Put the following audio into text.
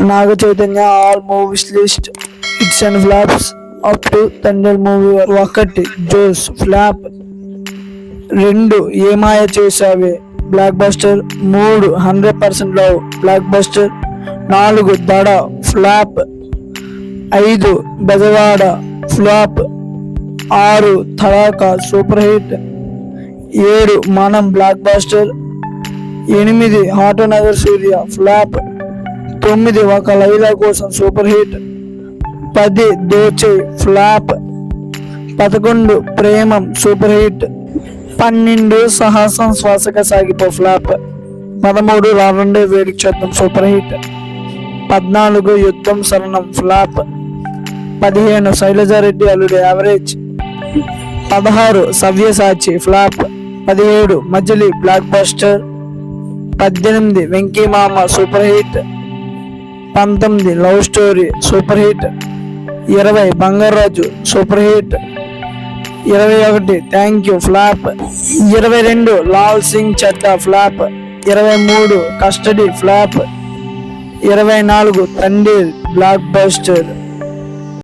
Naga Chaitanya all movies list hits and flops up to తండ్రి movie. 1 Josh flop. 2 Ye Maaya బ్లాక్ 3 100% love blockbuster. 4 Dhada flop. 5 Bezawada flop. 6 Tadakha super hit. 7 Manam blockbuster. 8 Autonagar Surya flop. 9 Oka Laila Kosam super hit. 10 Dohchay flop. 11 Premam super hit. 12 Saahasam శ్వాసగా సాగిపో flop. 13 రానుండే వేడికి చేద్దాం super hit. 14 యుద్ధం శరణం flop. 15 Sailaja Reddy అల్లుడు average. 16 Savyasachi flop. 17 మజిలీ block buster. 18 Venky మామ super hit. 19 love story super hit. 20 Bangarraju super hit. 21 thank you flop. 22 Lal Singh Chadda flop. 23 custody flop. 24 తండ్రి block buster.